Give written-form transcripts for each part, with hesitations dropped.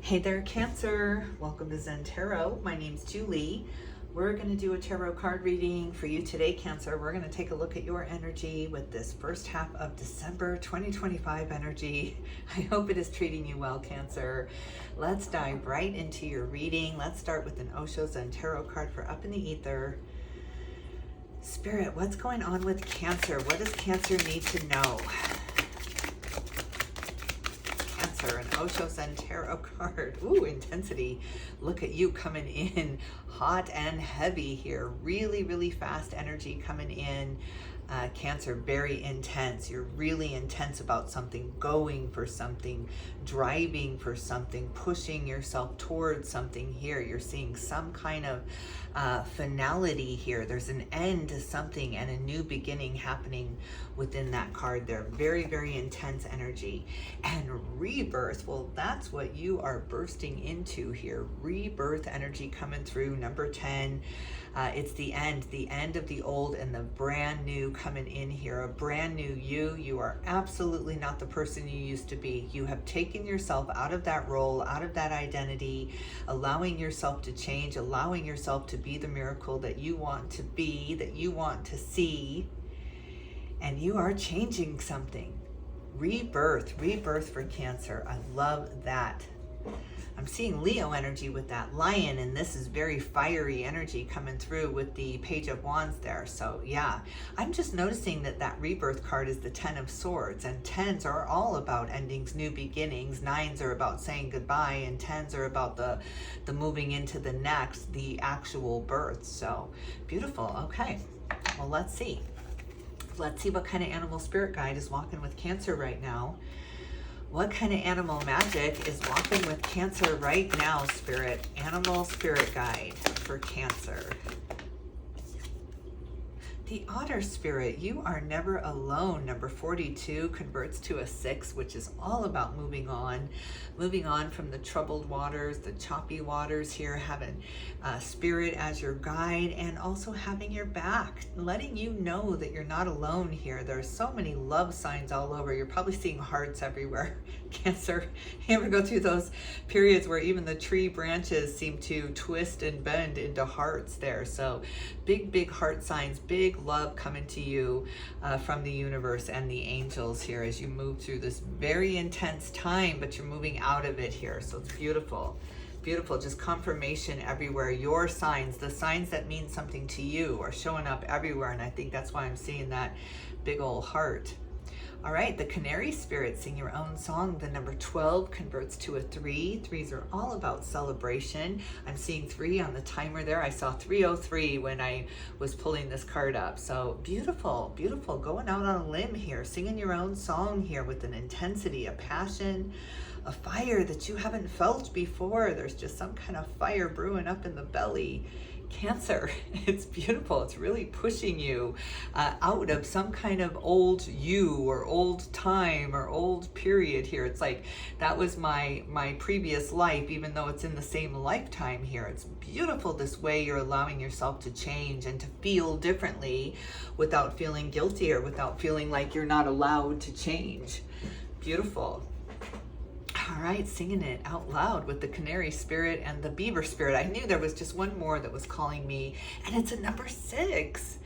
Hey there, Cancer. Welcome to Zen-Tarot. My name's Julie. We're going to do a tarot card reading for you today, Cancer. We're going to take a look at your energy with this first half of December 2025 energy. I hope it is treating you well, Cancer. Let's dive right into your reading. Let's start with an Osho Zen-Tarot card for Up in the Ether. Spirit, what's going on with Cancer? What does Cancer need to know? An Osho Zen-Tarot card. Ooh, intensity. Look at you coming in hot and heavy here. Really, really fast energy coming in. Cancer, very intense. You're really intense about something, going for something, driving for something, pushing yourself towards something here. You're seeing some kind of finality here. There's an end to something and a new beginning happening within that card there. Very, very intense energy. And rebirth, well, that's what you are bursting into here. Rebirth energy coming through, number 10. It's the end of the old and the brand new coming in here. A brand new you. You are absolutely not the person you used to be. You have taken yourself out of that role, out of that identity, allowing yourself to change, allowing yourself to be the miracle that you want to be, that you want to see, and you are changing something. Rebirth for Cancer. I love that. I'm seeing Leo energy with that lion, and this is very fiery energy coming through with the Page of Wands there. So yeah, I'm just noticing that that rebirth card is the 10 of Swords, and 10s are all about endings, new beginnings. 9s are about saying goodbye, and 10s are about the moving into the next, the actual birth. So beautiful. Okay, well, let's see what kind of animal spirit guide is walking with Cancer right now. What kind of animal magic is walking with Cancer right now, Spirit? Animal spirit guide for Cancer. The Otter Spirit, you are never alone. Number 42 converts to a 6, which is all about moving on from the troubled waters, the choppy waters here, having Spirit as your guide and also having your back, letting you know that you're not alone here. There's so many love signs all over. You're probably seeing hearts everywhere, Cancer. You ever go through those periods where even the tree branches seem to twist and bend into hearts there? So big heart signs, big love coming to you from the universe and the angels here as you move through this very intense time, but you're moving out of it here. So it's beautiful. Beautiful, just confirmation everywhere. Your signs, the signs that mean something to you, are showing up everywhere, and I think that's why I'm seeing that big old heart. All right, the Canary Spirit, sing your own song. The number 12 converts to a 3. 3s are all about celebration. I'm seeing 3 on the timer there. I saw 303 when I was pulling this card up. So beautiful, beautiful. Going out on a limb here, singing your own song here with an intensity, a passion, a fire that you haven't felt before. There's just some kind of fire brewing up in the belly. Cancer, it's beautiful. It's really pushing you out of some kind of old you or old time or old period here. It's like, that was my previous life, even though it's in the same lifetime here. It's beautiful this way you're allowing yourself to change and to feel differently without feeling guilty or without feeling like you're not allowed to change. Beautiful. All right, singing it out loud with the Canary Spirit and the Beaver Spirit. I knew there was just one more that was calling me, and it's a number 6.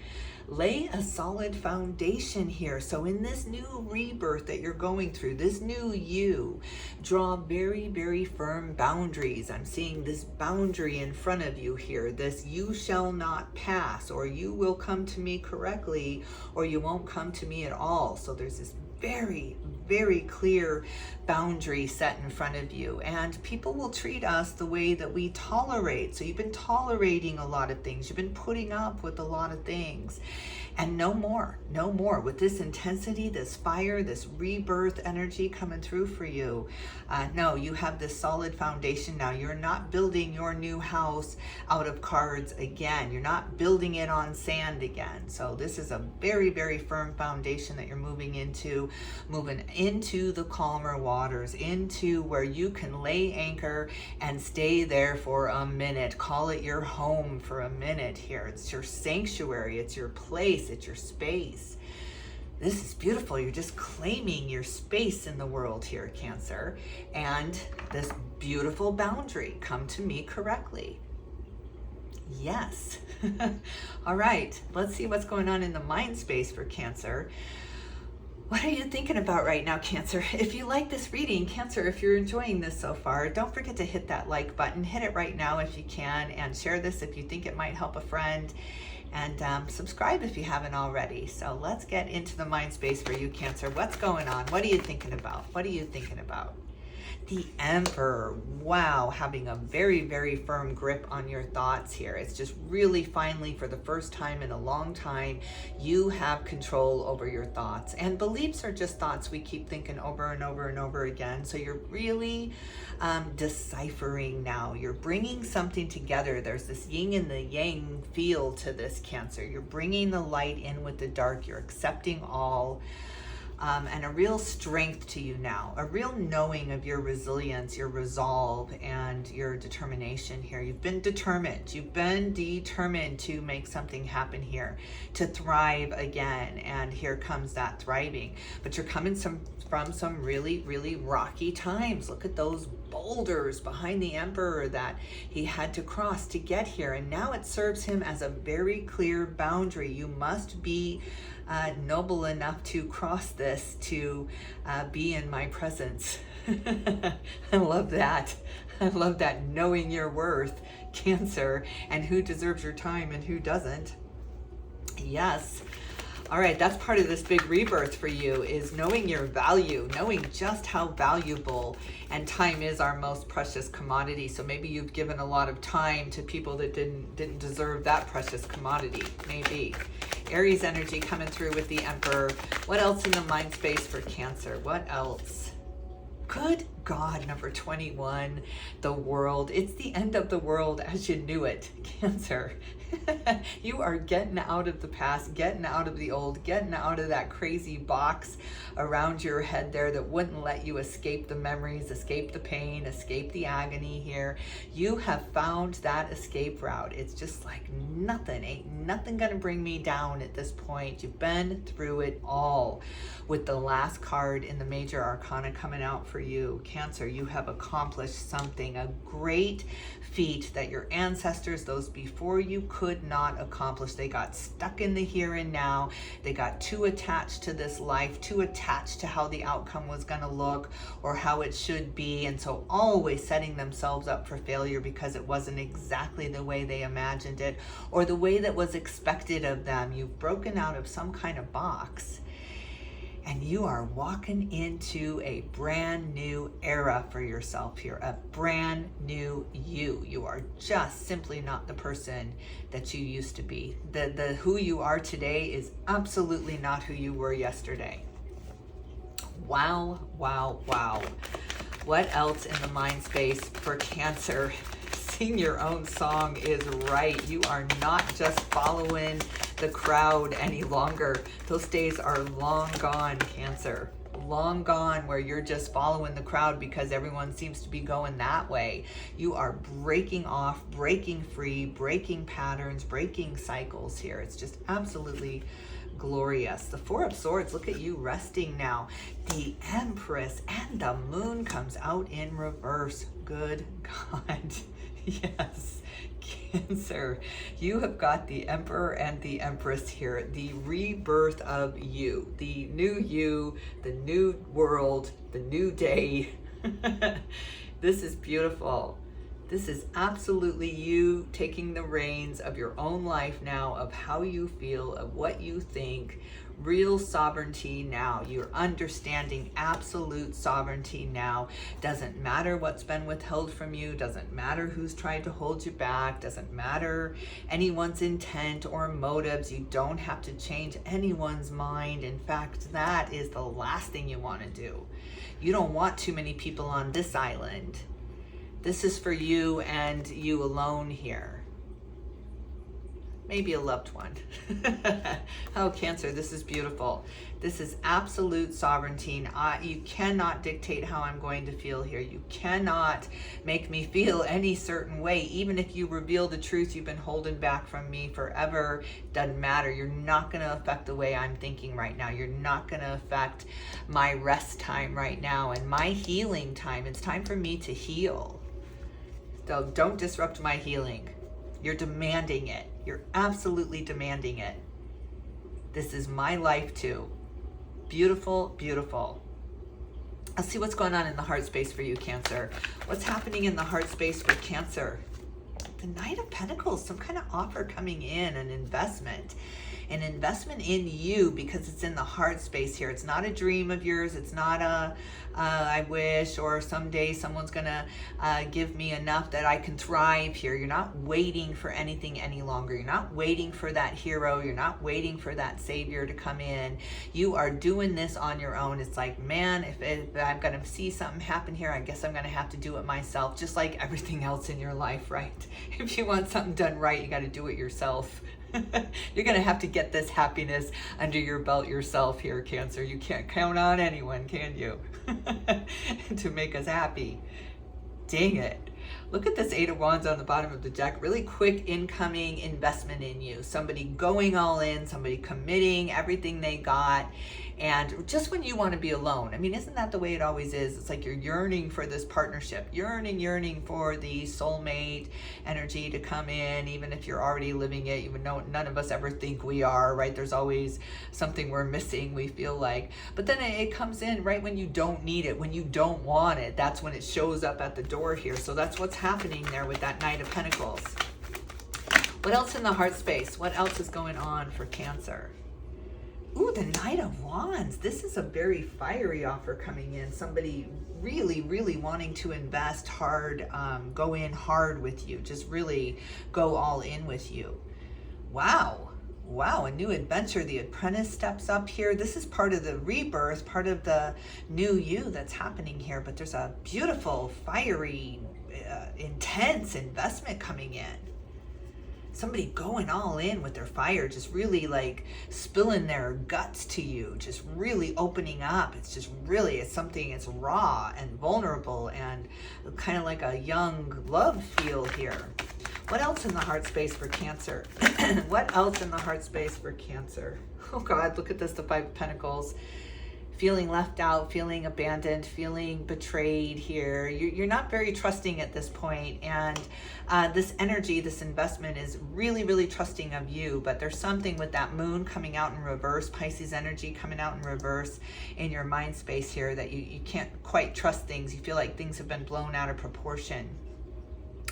Lay a solid foundation here. So in this new rebirth that you're going through, this new you, draw very, very firm boundaries. I'm seeing this boundary in front of you here, this you shall not pass, or you will come to me correctly, or you won't come to me at all. So there's this very, very clear boundary set in front of you, and people will treat us the way that we tolerate. So you've been tolerating a lot of things, you've been putting up with a lot of things, and no more with this intensity, this fire, this rebirth energy coming through for you. No, you have this solid foundation now. You're not building your new house out of cards again. You're not building it on sand again. So this is a very, very firm foundation that you're moving into the calmer waters, into where you can lay anchor and stay there for a minute. Call it your home for a minute here. It's your sanctuary, it's your place, it's your space. This is beautiful. You're just claiming your space in the world here, Cancer. And this beautiful boundary, come to me correctly. Yes. All right, let's see what's going on in the mind space for Cancer. What are you thinking about right now, Cancer? If you like this reading, Cancer, if you're enjoying this so far, don't forget to hit that like button. Hit it right now if you can, and share this if you think it might help a friend. And subscribe if you haven't already. So let's get into the mind space for you, Cancer. What's going on? What are you thinking about? What are you thinking about? The Emperor, wow, having a very, very firm grip on your thoughts here. It's just really finally, for the first time in a long time, you have control over your thoughts. And beliefs are just thoughts we keep thinking over and over and over again. So you're really deciphering now. You're bringing something together. There's this yin and the yang feel to this, Cancer. You're bringing the light in with the dark. You're accepting all. And a real strength to you now, a real knowing of your resilience, your resolve, and your determination here. You've been determined. You've been determined to make something happen here, to thrive again. And here comes that thriving. But you're coming from some really, really rocky times. Look at those boulders behind the Emperor that he had to cross to get here. And now it serves him as a very clear boundary. You must be noble enough to cross this to be in my presence. I love that. I love that, knowing your worth, Cancer, and who deserves your time and who doesn't. Yes. All right, that's part of this big rebirth for you, is knowing your value, knowing just how valuable, and time is our most precious commodity. So maybe you've given a lot of time to people that didn't deserve that precious commodity, maybe. Aries energy coming through with the Emperor. What else in the mind space for Cancer? What else? Good God, number 21, the world. It's the end of the world as you knew it, Cancer. You are getting out of the past, getting out of the old, getting out of that crazy box around your head there that wouldn't let you escape the memories, escape the pain, escape the agony here. You have found that escape route. It's just like nothing, ain't nothing gonna bring me down at this point. You've been through it all. With the last card in the major arcana coming out for you, Cancer, you have accomplished something, a great feat that your ancestors, those before you, could not accomplish. They got stuck in the here and now. They got too attached to this life, too attached to how the outcome was going to look or how it should be. And so always setting themselves up for failure because it wasn't exactly the way they imagined it or the way that was expected of them. You've broken out of some kind of box. And you are walking into a brand new era for yourself here, a brand new you. You are just simply not the person that you used to be. The who you are today is absolutely not who you were yesterday. Wow, wow, wow. What else in the mind space for Cancer? Sing your own song is right. You are not just following the crowd any longer. Those days are long gone, Cancer. Long gone where you're just following the crowd because everyone seems to be going that way. You are breaking off, breaking free, breaking patterns, breaking cycles here. It's just absolutely glorious. The Four of Swords, look at you resting now. The Empress and the Moon comes out in reverse. Good God. Yes, Cancer, you have got the Emperor and the Empress here, the rebirth of you, the new world, the new day. This is beautiful. This is absolutely you taking the reins of your own life now, of how you feel, of what you think. Real sovereignty now. You're understanding absolute sovereignty now. Doesn't matter what's been withheld from you. Doesn't matter who's tried to hold you back. Doesn't matter anyone's intent or motives. You don't have to change anyone's mind. In fact, that is the last thing you want to do. You don't want too many people on this island. This is for you and you alone here. maybe a loved one. Oh, Cancer, this is beautiful. This is absolute sovereignty. You cannot dictate how I'm going to feel here. You cannot make me feel any certain way. Even if you reveal the truth you've been holding back from me forever, doesn't matter. You're not going to affect the way I'm thinking right now. You're not going to affect my rest time right now and my healing time. It's time for me to heal. So don't disrupt my healing. You're demanding it. You're absolutely demanding it. This is my life too. Beautiful, beautiful. Let's see what's going on in the heart space for you, Cancer. What's happening in the heart space for Cancer? The Knight of Pentacles, some kind of offer coming in, an investment in you, because it's in the heart space here. It's not a dream of yours. It's not a I wish, or someday someone's gonna give me enough that I can thrive here. You're not waiting for anything any longer. You're not waiting for that hero. You're not waiting for that savior to come in. You are doing this on your own. It's like, man, if I'm gonna see something happen here, I guess I'm gonna have to do it myself, just like everything else in your life, right? If you want something done right, you got to do it yourself. You're going to have to get this happiness under your belt yourself here, Cancer. You can't count on anyone, can you? To make us happy. Dang it. Look at this Eight of Wands on the bottom of the deck. Really quick incoming investment in you. Somebody going all in, somebody committing everything they got. And just when you want to be alone. I mean, isn't that the way it always is? It's like you're yearning for this partnership, yearning for the soulmate energy to come in, even if you're already living it, even though none of us ever think we are, right? There's always something we're missing, we feel like. But then it comes in right when you don't need it, when you don't want it. That's when it shows up at the door here. So that's what's happening there with that Knight of Pentacles. What else in the heart space? What else is going on for Cancer? Ooh, the Knight of Wands. This is a very fiery offer coming in. Somebody really, really wanting to invest hard, go in hard with you. Just really go all in with you. Wow. Wow, a new adventure. The Apprentice steps up here. This is part of the rebirth, part of the new you that's happening here. But there's a beautiful, fiery, intense investment coming in. Somebody going all in with their fire, just really like spilling their guts to you, just really opening up. It's just really, it's something, it's raw and vulnerable and kind of like a young love feel here. What else in the heart space for Cancer? What else in the heart space for Cancer? Oh God, look at this, the Five of Pentacles. Feeling left out, feeling abandoned, feeling betrayed here. You're not very trusting at this point, and this energy, this investment is really, really trusting of you, but there's something with that moon coming out in reverse, Pisces energy coming out in reverse in your mind space here that you can't quite trust things. You feel like things have been blown out of proportion.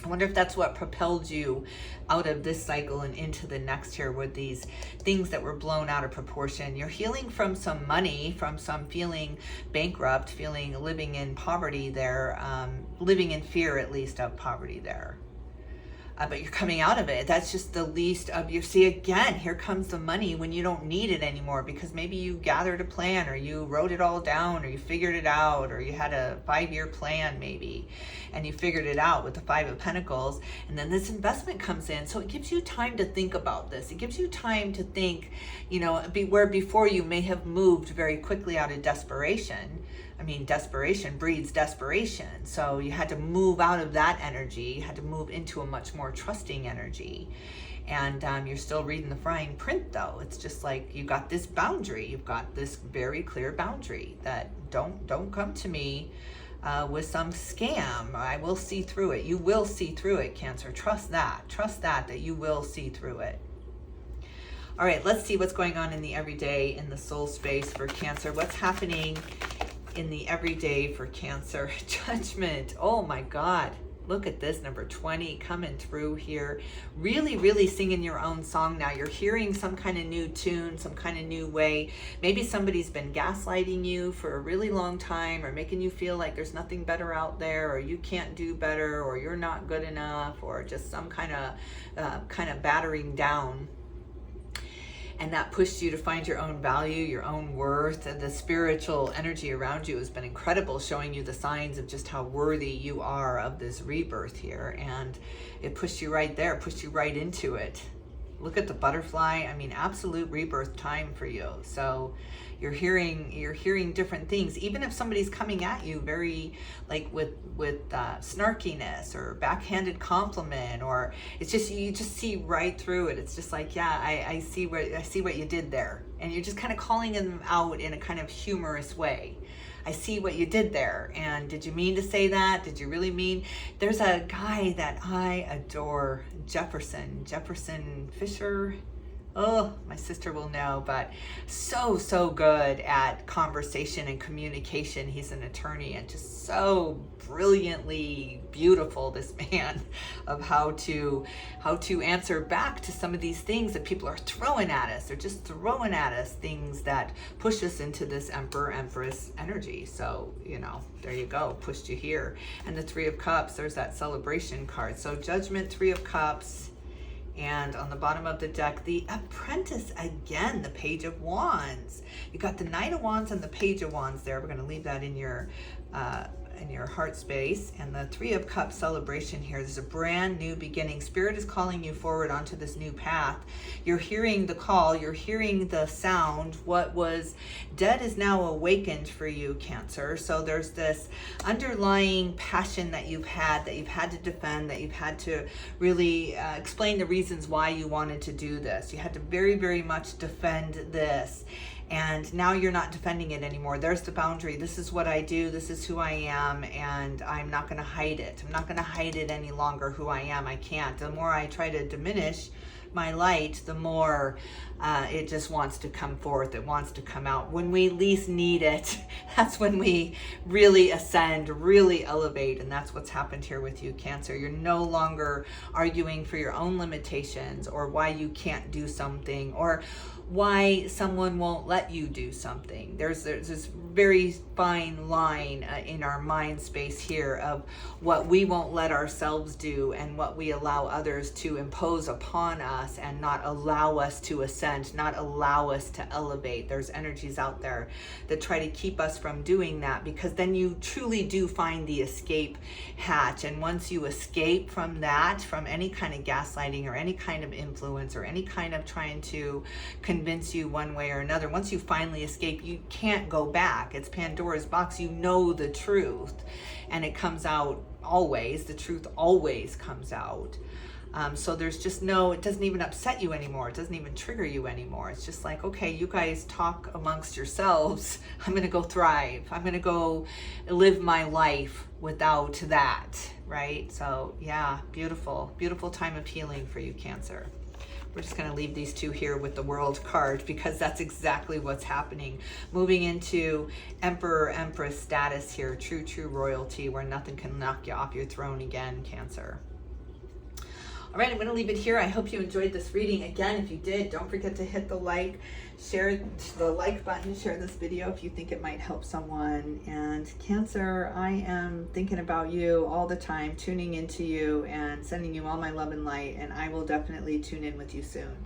I wonder if that's what propelled you out of this cycle and into the next here with these things that were blown out of proportion. You're healing from some money, from some feeling bankrupt, feeling living in poverty there, living in fear at least of poverty there. But you're coming out of it. That's just the least of your, see again, here comes the money when you don't need it anymore, because maybe you gathered a plan, or you wrote it all down, or you figured it out, or you had a 5-year plan maybe, and you figured it out with the Five of Pentacles, and then this investment comes in. So it gives you time to think about this. It gives you time to think, you know, where before you may have moved very quickly out of desperation. I mean, desperation breeds desperation. So you had to move out of that energy. You had to move into a much more trusting energy. And you're still reading the fine print though. It's just like you got this boundary. You've got this very clear boundary that don't come to me with some scam. I will see through it. You will see through it, Cancer. Trust that. Trust that you will see through it. All right, let's see what's going on in the everyday, in the soul space for Cancer. What's happening in the everyday for Cancer? Judgment. Oh my God. Look at this, number 20 coming through here. Really, really singing your own song now. You're hearing some kind of new tune, some kind of new way. Maybe somebody's been gaslighting you for a really long time, or making you feel like there's nothing better out there, or you can't do better, or you're not good enough, or just some kind of battering down. And that pushed you to find your own value, your own worth. And the spiritual energy around you has been incredible, showing you the signs of just how worthy you are of this rebirth here. And it pushed you right there, pushed you right into it. Look at the butterfly. I mean, absolute rebirth time for you. So you're hearing different things. Even if somebody's coming at you very like with snarkiness or backhanded compliment, or it's just, you just see right through it. It's just like, yeah, I see what you did there. And you're just kind of calling them out in a kind of humorous way. I see what you did there. And did you mean to say that? Did you really mean? There's a guy that I adore, Jefferson Fisher. Oh, my sister will know, but so good at conversation and communication. He's an attorney, and just so brilliantly beautiful, this man, of how to answer back to some of these things that people are throwing at us. They're just throwing at us things that push us into this Emperor Empress energy. So, you know, there you go, pushed you here. And the Three of Cups, there's that celebration card. So Judgment, Three of Cups. And on the bottom of the deck, the Apprentice again, the Page of Wands. You got the Knight of Wands and the Page of Wands there. We're going to leave that in your heart space. And the Three of Cups celebration here. There's a brand new beginning. Spirit is calling you forward onto this new path. You're hearing the call. You're hearing the sound. What was dead is now awakened for you, Cancer. So there's this underlying passion that you've had to defend, that you've had to really explain the reasons why you wanted to do this. You had to very, very much defend this. And now you're not defending it anymore. There's the boundary. This is what I do. This is who I am. And I'm not going to hide it. I'm not going to hide it any longer, who I am. I can't. The more I try to diminish my light, the more it just wants to come forth. It wants to come out. When we least need it, that's when we really ascend, really elevate. And that's what's happened here with you, Cancer. You're no longer arguing for your own limitations, or why you can't do something, or why someone won't let you do something. There's this very fine line in our mind space here of what we won't let ourselves do and what we allow others to impose upon us and not allow us to ascend, not allow us to elevate. There's energies out there that try to keep us from doing that, because then you truly do find the escape hatch. And once you escape from that, from any kind of gaslighting or any kind of influence or any kind of trying to convince you one way or another, once you finally escape, you can't go back. It's Pandora's box. You know the truth, and it comes out always. The truth always comes out. So there's just no, it doesn't even upset you anymore. It doesn't even trigger you anymore. It's just like, okay, you guys talk amongst yourselves. I'm going to go thrive. I'm going to go live my life without that, right? So yeah, beautiful, beautiful time of healing for you, Cancer. We're just going to leave these two here with the World card, because that's exactly what's happening. Moving into Emperor, Empress status here. True, true royalty, where nothing can knock you off your throne again, Cancer. All right, I'm going to leave it here. I hope you enjoyed this reading. Again, if you did, don't forget to hit the like, share the like button, share this video if you think it might help someone. And Cancer, I am thinking about you all the time, tuning into you and sending you all my love and light. And I will definitely tune in with you soon.